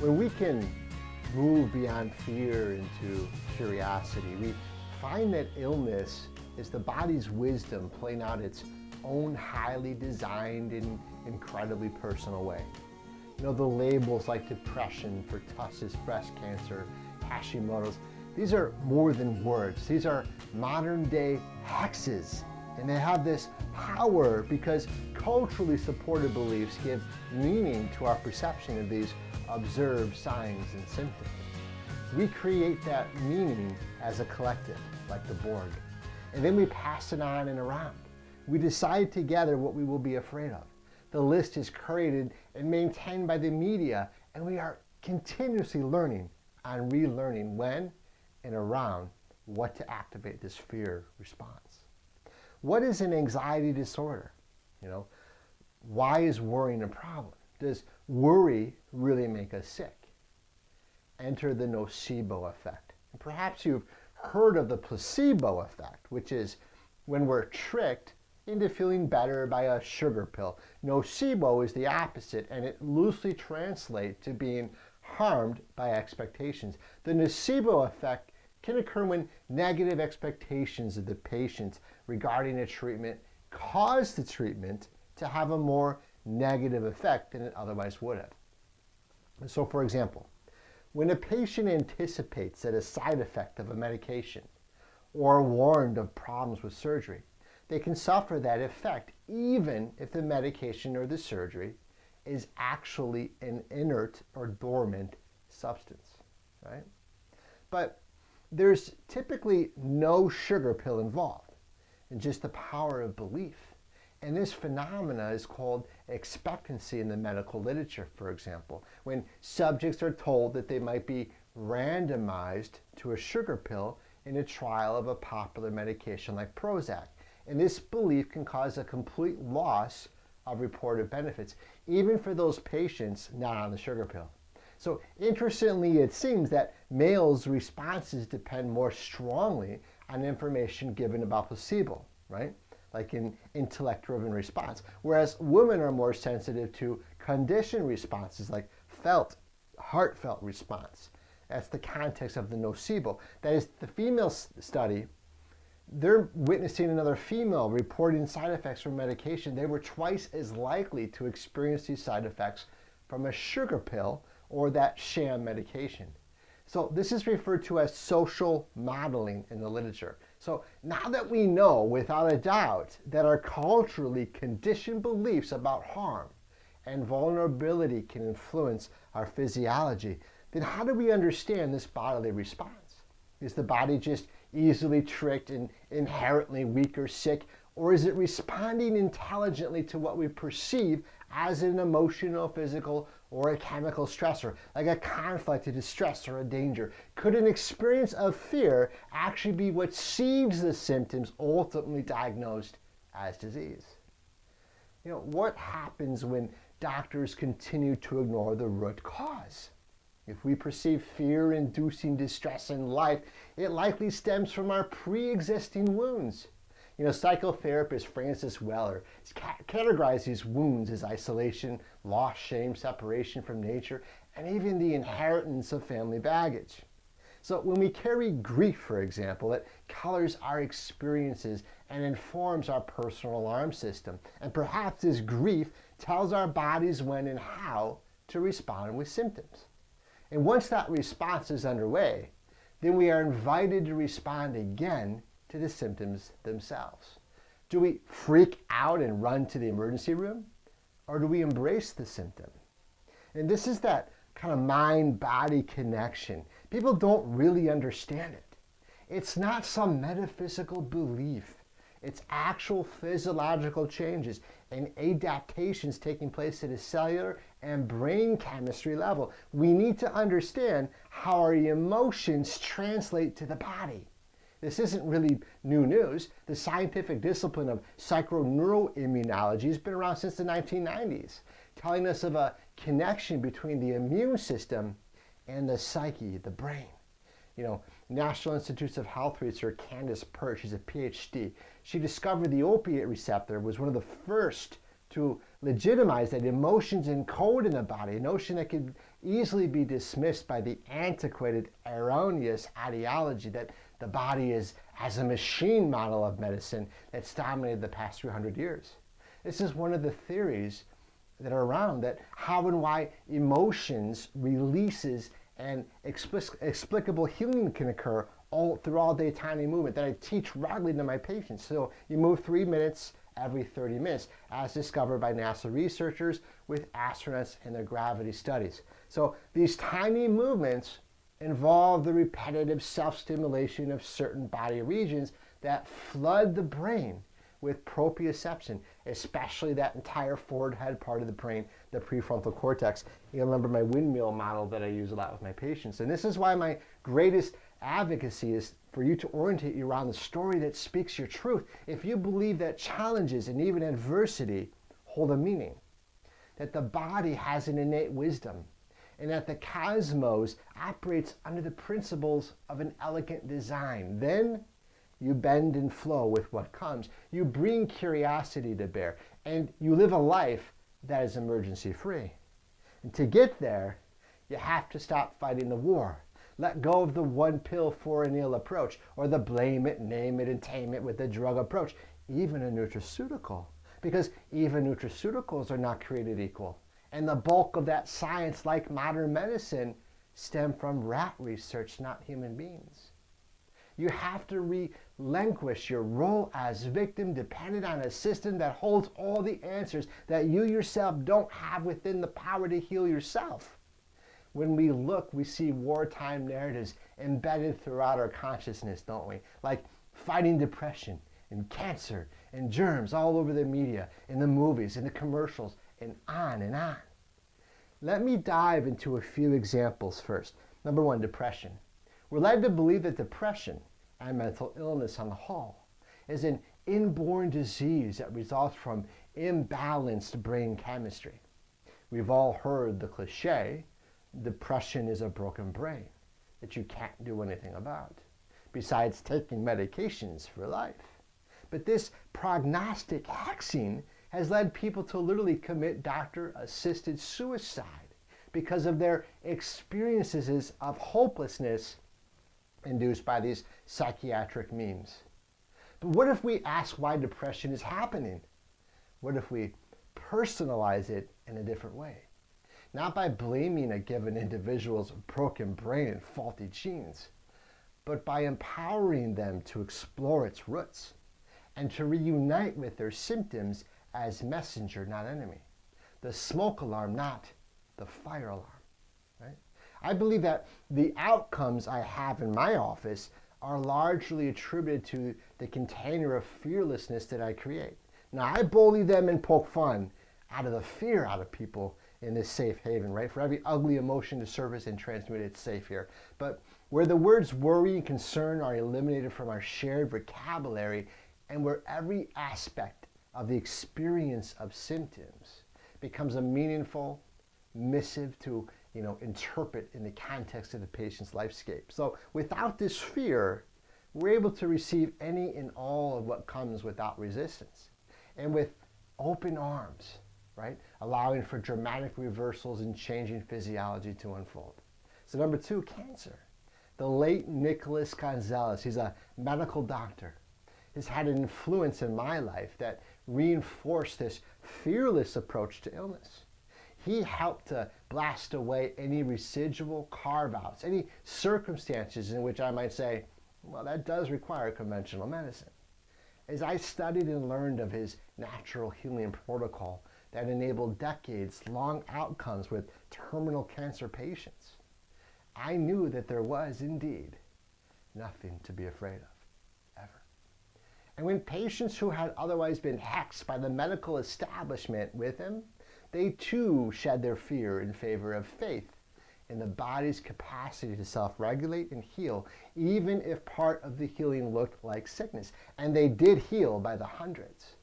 When we can move beyond fear into curiosity, we find that illness is the body's wisdom playing out its own highly designed and incredibly personal way. You know, the labels like depression, pertussis, breast cancer, Hashimoto's, these are more than words. These are modern day hexes. And they have this power because culturally supported beliefs give meaning to our perception of these observed signs and symptoms. We create that meaning as a collective, like the Borg. And then we pass it on and around. We decide together what we will be afraid of. The list is curated and maintained by the media, and we are continuously learning and relearning when and around what to activate this fear response. What is an anxiety disorder? You know, why is worrying a problem? Does worry really make us sick? Enter the nocebo effect. And perhaps you've heard of the placebo effect, which is when we're tricked into feeling better by a sugar pill. Nocebo is the opposite, and it loosely translates to being harmed by expectations. The nocebo effect can occur when negative expectations of the patient regarding a treatment cause the treatment to have a more negative effect than it otherwise would have. So, for example, when a patient anticipates that a side effect of a medication or warned of problems with surgery, they can suffer that effect even if the medication or the surgery is actually an inert or dormant substance, right? But there's typically no sugar pill involved, and just the power of belief. And this phenomena is called expectancy in the medical literature, for example, when subjects are told that they might be randomized to a sugar pill in a trial of a popular medication like Prozac. And this belief can cause a complete loss of reported benefits, even for those patients not on the sugar pill. So interestingly, it seems that males' responses depend more strongly on information given about placebo, right? Like an intellect-driven response. Whereas women are more sensitive to conditioned responses like heartfelt response. That's the context of the nocebo. That is, the female study, they're witnessing another female reporting side effects from medication. They were twice as likely to experience these side effects from a sugar pill or that sham medication. So this is referred to as social modeling in the literature. So now that we know without a doubt that our culturally conditioned beliefs about harm and vulnerability can influence our physiology, then how do we understand this bodily response? Is the body just easily tricked and inherently weak or sick, or is it responding intelligently to what we perceive as an emotional, physical, or a chemical stressor, like a conflict, a distress, or a danger? Could an experience of fear actually be what seeds the symptoms ultimately diagnosed as disease? You know, what happens when doctors continue to ignore the root cause? If we perceive fear-inducing distress in life, it likely stems from our pre-existing wounds. You know, psychotherapist Francis Weller categorized these wounds as isolation, loss, shame, separation from nature, and even the inheritance of family baggage. So when we carry grief, for example, it colors our experiences and informs our personal alarm system. And perhaps this grief tells our bodies when and how to respond with symptoms. And once that response is underway, then we are invited to respond again to the symptoms themselves. Do we freak out and run to the emergency room? Or do we embrace the symptom? And this is that kind of mind-body connection. People don't really understand it. It's not some metaphysical belief. It's actual physiological changes and adaptations taking place at a cellular and brain chemistry level. We need to understand how our emotions translate to the body. This isn't really new news. The scientific discipline of psychoneuroimmunology has been around since the 1990s, telling us of a connection between the immune system and the psyche, the brain. You know, National Institutes of Health researcher Candace Pert, she's a PhD. She discovered the opiate receptor was one of the first to legitimize that emotions encode in the body, a notion that could easily be dismissed by the antiquated, erroneous ideology that the body is as a machine model of medicine that's dominated the past 300 years. This is one of the theories that are around, that how and why emotions, releases, and explicable healing can occur all through all-day tiny movement that I teach regularly to my patients. So you move 3 minutes every 30 minutes, as discovered by NASA researchers with astronauts and their gravity studies. So these tiny movements involve the repetitive self-stimulation of certain body regions that flood the brain with proprioception, especially that entire forward head part of the brain, the prefrontal cortex. You remember my windmill model that I use a lot with my patients. And this is why my greatest advocacy is for you to orientate you around the story that speaks your truth. If you believe that challenges and even adversity hold a meaning, that the body has an innate wisdom, and that the cosmos operates under the principles of an elegant design, then you bend and flow with what comes. You bring curiosity to bear, and you live a life that is emergency free. And to get there, you have to stop fighting the war. Let go of the one pill for an ill approach, or the blame it, name it, and tame it with the drug approach, even a nutraceutical. Because even nutraceuticals are not created equal. And the bulk of that science, like modern medicine, stem from rat research, not human beings. You have to relinquish your role as victim, dependent on a system that holds all the answers that you yourself don't have within the power to heal yourself. When we look, we see wartime narratives embedded throughout our consciousness, don't we? Like fighting depression and cancer and germs all over the media, in the movies, in the commercials, and on and on. Let me dive into a few examples first. Number one, depression. We're led to believe that depression and mental illness on the whole is an inborn disease that results from imbalanced brain chemistry. We've all heard the cliche, depression is a broken brain that you can't do anything about, besides taking medications for life. But this prognostic hexing has led people to literally commit doctor-assisted suicide because of their experiences of hopelessness induced by these psychiatric memes. But what if we ask why depression is happening? What if we personalize it in a different way? Not by blaming a given individual's broken brain and faulty genes, but by empowering them to explore its roots and to reunite with their symptoms as messenger, not enemy. The smoke alarm, not the fire alarm. Right? I believe that the outcomes I have in my office are largely attributed to the container of fearlessness that I create. Now, I bully them and poke fun out of the fear out of people in this safe haven, right? For every ugly emotion to surface and transmit, it's safe here. But where the words worry and concern are eliminated from our shared vocabulary, and where every aspect of the experience of symptoms becomes a meaningful missive to interpret in the context of the patient's lifescape. So without this fear, we're able to receive any and all of what comes without resistance. And with open arms, right? Allowing for dramatic reversals and changing physiology to unfold. So number two, cancer. The late Nicholas Gonzalez, he's a medical doctor, has had an influence in my life that reinforced this fearless approach to illness. He helped to blast away any residual carve-outs, any circumstances in which I might say, well, that does require conventional medicine. As I studied and learned of his natural healing protocol that enabled decades-long outcomes with terminal cancer patients, I knew that there was indeed nothing to be afraid of, ever. And when patients who had otherwise been hexed by the medical establishment with him, they too shed their fear in favor of faith in the body's capacity to self-regulate and heal, even if part of the healing looked like sickness. And they did heal by the hundreds.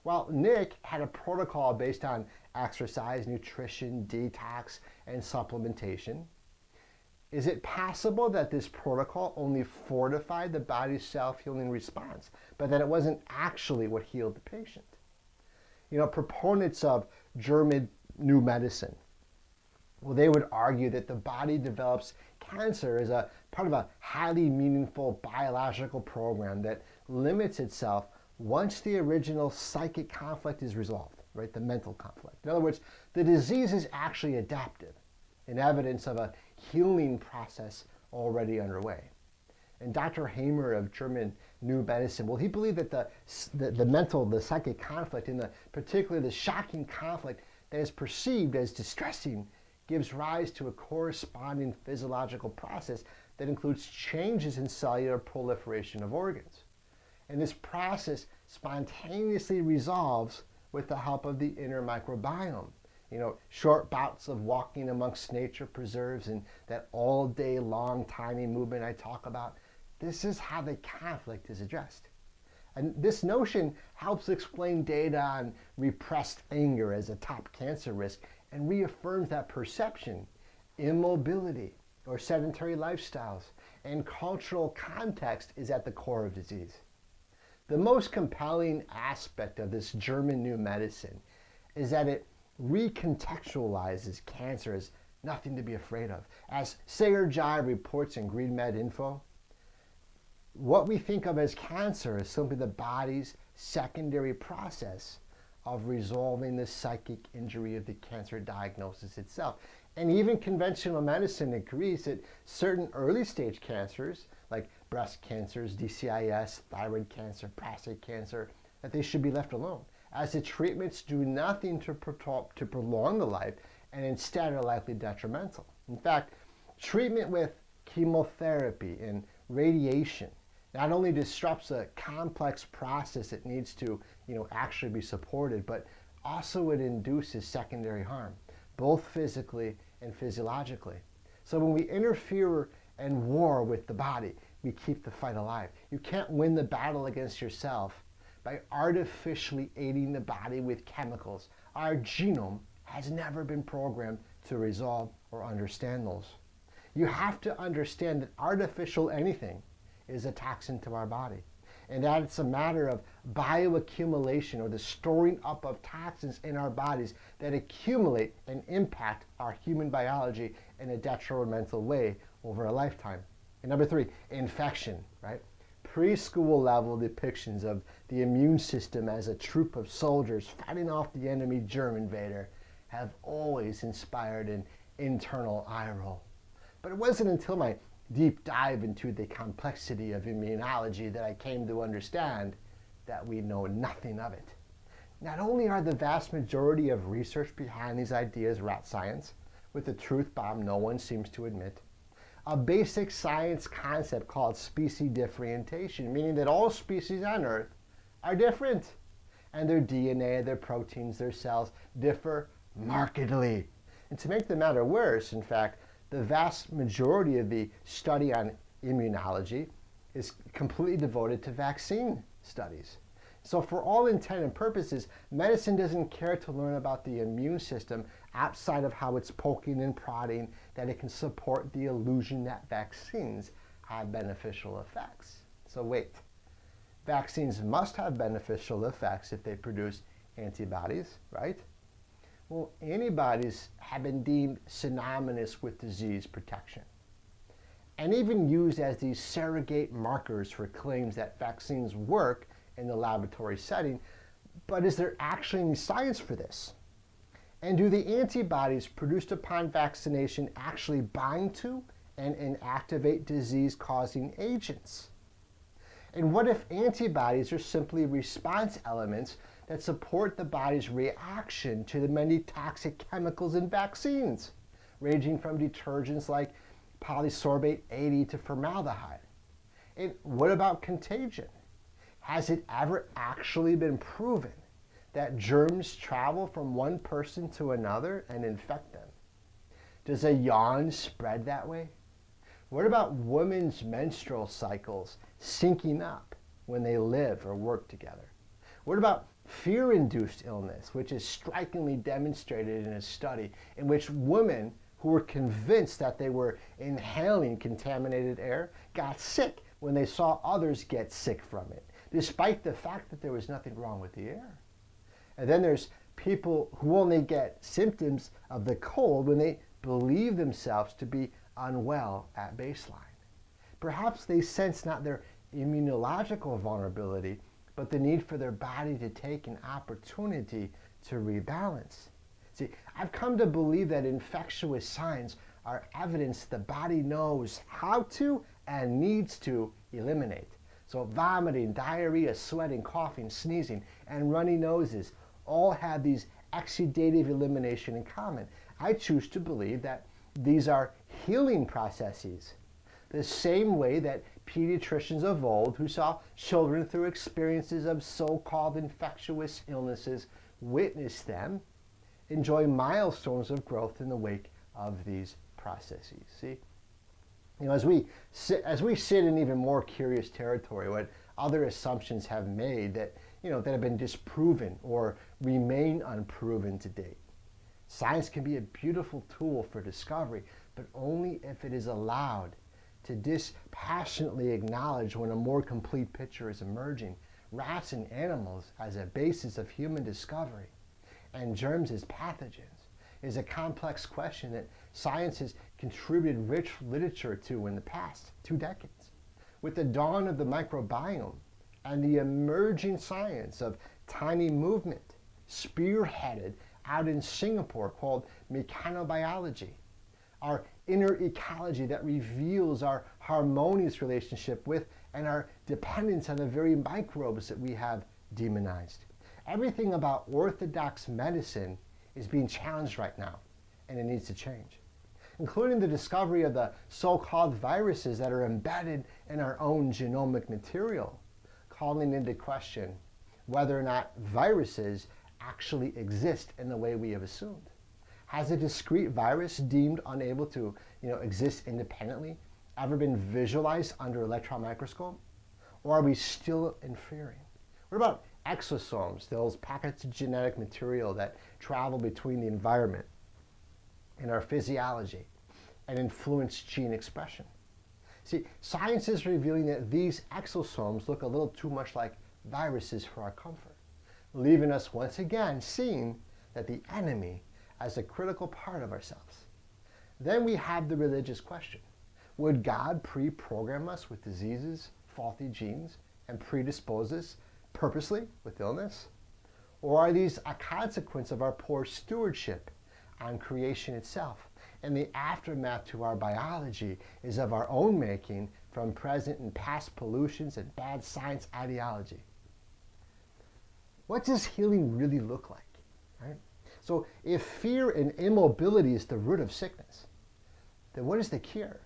While Nick had a protocol based on exercise, nutrition, detox, and supplementation, is it possible that this protocol only fortified the body's self-healing response, but that it wasn't actually what healed the patient? Proponents of German New Medicine, well, they would argue that the body develops cancer as a part of a highly meaningful biological program that limits itself once the original psychic conflict is resolved, right? The mental conflict. In other words, the disease is actually adaptive and evidence of a healing process already underway. And Dr. Hamer of German New Medicine, well, he believed that the psychic conflict, and particularly the shocking conflict that is perceived as distressing, gives rise to a corresponding physiological process that includes changes in cellular proliferation of organs. And this process spontaneously resolves with the help of the inner microbiome. Short bouts of walking amongst nature preserves and that all day long tiny movement I talk about, this is how the conflict is addressed. And this notion helps explain data on repressed anger as a top cancer risk and reaffirms that perception, immobility, or sedentary lifestyles, and cultural context is at the core of disease. The most compelling aspect of this German New Medicine is that it recontextualizes cancer as nothing to be afraid of. As Sayer Jai reports in GreenMed Info, what we think of as cancer is simply the body's secondary process of resolving the psychic injury of the cancer diagnosis itself. And even conventional medicine agrees that certain early stage cancers, like breast cancers, DCIS, thyroid cancer, prostate cancer, that they should be left alone, as the treatments do nothing to prolong the life and instead are likely detrimental. In fact, treatment with chemotherapy and radiation not only disrupts a complex process that needs to actually be supported, but also it induces secondary harm, both physically and physiologically. So when we interfere and war with the body, we keep the fight alive. You can't win the battle against yourself by artificially aiding the body with chemicals. Our genome has never been programmed to resolve or understand those. You have to understand that artificial anything is a toxin to our body, and that it's a matter of bioaccumulation, or the storing up of toxins in our bodies that accumulate and impact our human biology in a detrimental way over a lifetime. And number three, infection, right? Preschool level depictions of the immune system as a troop of soldiers fighting off the enemy germ invader have always inspired an internal eye roll. But it wasn't until my deep dive into the complexity of immunology that I came to understand that we know nothing of it. Not only are the vast majority of research behind these ideas rat science, with a truth bomb no one seems to admit, a basic science concept called species differentiation, meaning that all species on Earth are different, and their DNA, their proteins, their cells differ markedly. And to make the matter worse, in fact, the vast majority of the study on immunology is completely devoted to vaccine studies. So for all intent and purposes, medicine doesn't care to learn about the immune system outside of how it's poking and prodding that it can support the illusion that vaccines have beneficial effects. So wait, vaccines must have beneficial effects if they produce antibodies, right? Well, antibodies have been deemed synonymous with disease protection and even used as these surrogate markers for claims that vaccines work in the laboratory setting. But is there actually any science for this? And do the antibodies produced upon vaccination actually bind to and inactivate disease-causing agents? And what if antibodies are simply response elements that support the body's reaction to the many toxic chemicals in vaccines, ranging from detergents like polysorbate 80 to formaldehyde? And what about contagion? Has it ever actually been proven that germs travel from one person to another and infect them? Does a yawn spread that way? What about women's menstrual cycles syncing up when they live or work together? What about fear-induced illness, which is strikingly demonstrated in a study in which women who were convinced that they were inhaling contaminated air got sick when they saw others get sick from it, despite the fact that there was nothing wrong with the air? And then there's people who only get symptoms of the cold when they believe themselves to be unwell at baseline. Perhaps they sense not their immunological vulnerability, but the need for their body to take an opportunity to rebalance. See, I've come to believe that infectious signs are evidence the body knows how to and needs to eliminate. So vomiting, diarrhea, sweating, coughing, sneezing, and runny noses all have these exudative elimination in common. I choose to believe that these are healing processes. The same way that pediatricians of old who saw children through experiences of so-called infectious illnesses witnessed them enjoy milestones of growth in the wake of these processes. See, as we sit in even more curious territory, what other assumptions have made that that have been disproven or remain unproven to date. Science can be a beautiful tool for discovery, but only if it is allowed to dispassionately acknowledge when a more complete picture is emerging. Rats and animals as a basis of human discovery, and germs as pathogens, is a complex question that science has contributed rich literature to in the past 2 decades. With the dawn of the microbiome and the emerging science of tiny movement, spearheaded out in Singapore, called mechanobiology, our inner ecology that reveals our harmonious relationship with and our dependence on the very microbes that we have demonized. Everything about orthodox medicine is being challenged right now, and it needs to change, including the discovery of the so-called viruses that are embedded in our own genomic material, calling into question whether or not viruses actually exist in the way we have assumed. Has a discrete virus deemed unable to exist independently ever been visualized under electron microscope? Or are we still inferring? What about exosomes, those packets of genetic material that travel between the environment and our physiology and influence gene expression? See, science is revealing that these exosomes look a little too much like viruses for our comfort, leaving us once again seeing that the enemy as a critical part of ourselves. Then we have the religious question. Would God pre-program us with diseases, faulty genes, and predispose us purposely with illness? Or are these a consequence of our poor stewardship on creation itself? And the aftermath to our biology is of our own making from present and past pollutions and bad science ideology. What does healing really look like? Right? So if fear and immobility is the root of sickness, then what is the cure?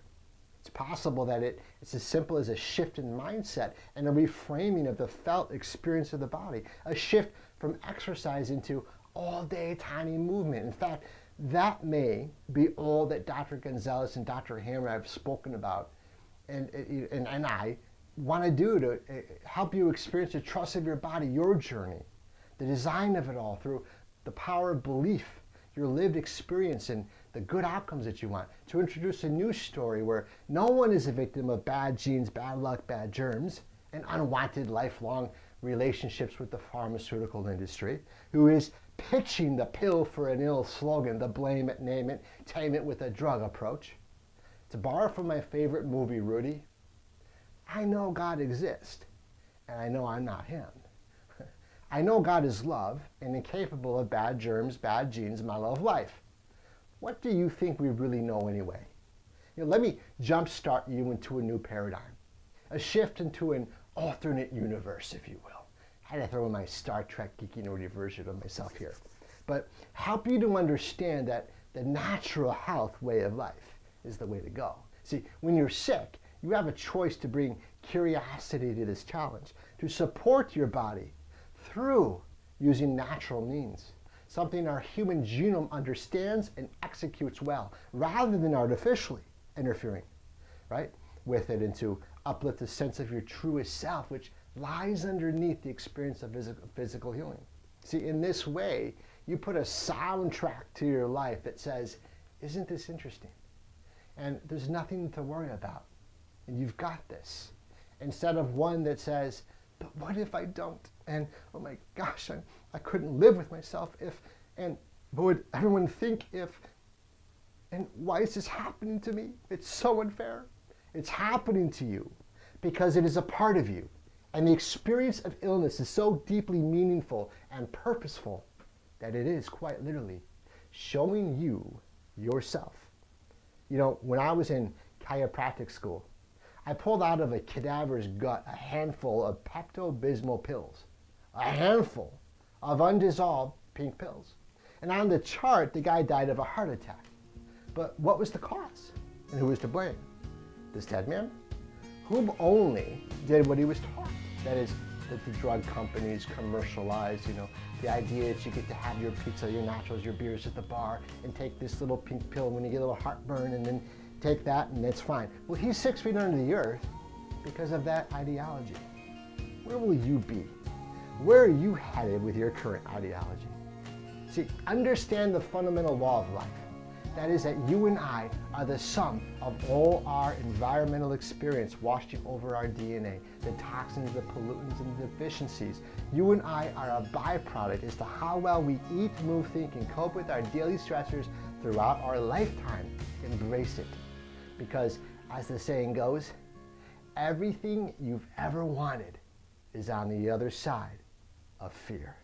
It's possible that it's as simple as a shift in mindset and a reframing of the felt experience of the body, a shift from exercise into all-day tiny movement. In fact, that may be all that Dr. Gonzalez and Dr. Hammer have spoken about, and I want to do to help you experience the trust of your body, your journey, the design of it all through the power of belief, your lived experience, and the good outcomes that you want. To introduce a new story where no one is a victim of bad genes, bad luck, bad germs, and unwanted lifelong relationships with the pharmaceutical industry, who is pitching the pill for an ill slogan, the blame it, name it, tame it with a drug approach. To borrow from my favorite movie, Rudy, I know God exists, and I know I'm not him. I know God is love and incapable of bad germs, bad genes, and my love life. What do you think we really know anyway? Let me jumpstart you into a new paradigm, a shift into an alternate universe, if you will. I had to throw in my Star Trek geeky nerdy version of myself here, but help you to understand that the natural health way of life is the way to go. See, when you're sick, you have a choice to bring curiosity to this challenge, to support your body through using natural means, something our human genome understands and executes well, rather than artificially interfering, right, with it, and to uplift the sense of your truest self, which lies underneath the experience of physical healing. See, in this way, you put a soundtrack to your life that says, isn't this interesting? And there's nothing to worry about, and you've got this, instead of one that says, but what if I don't? And oh my gosh, I couldn't live with myself if, and what would everyone think if, and why is this happening to me? It's so unfair. It's happening to you because it is a part of you. And the experience of illness is so deeply meaningful and purposeful that it is quite literally showing you yourself. You know, when I was in chiropractic school, I pulled out of a cadaver's gut a handful of Pepto-Bismol pills, a handful of undissolved pink pills. And on the chart, the guy died of a heart attack. But what was the cause? And who was to blame? This dead man? Whom only did what he was taught. That is, that the drug companies commercialize, you know, the idea that you get to have your pizza, your nachos, your beers at the bar and take this little pink pill when you get a little heartburn and then take that and it's fine. Well, he's 6 feet under the earth because of that ideology. Where will you be? Where are you headed with your current ideology? See, understand the fundamental law of life. That is that you and I are the sum of all our environmental experience washing over our DNA, the toxins, the pollutants, and the deficiencies. You and I are a byproduct as to how well we eat, move, think, and cope with our daily stressors throughout our lifetime. Embrace it. Because, as the saying goes, everything you've ever wanted is on the other side of fear.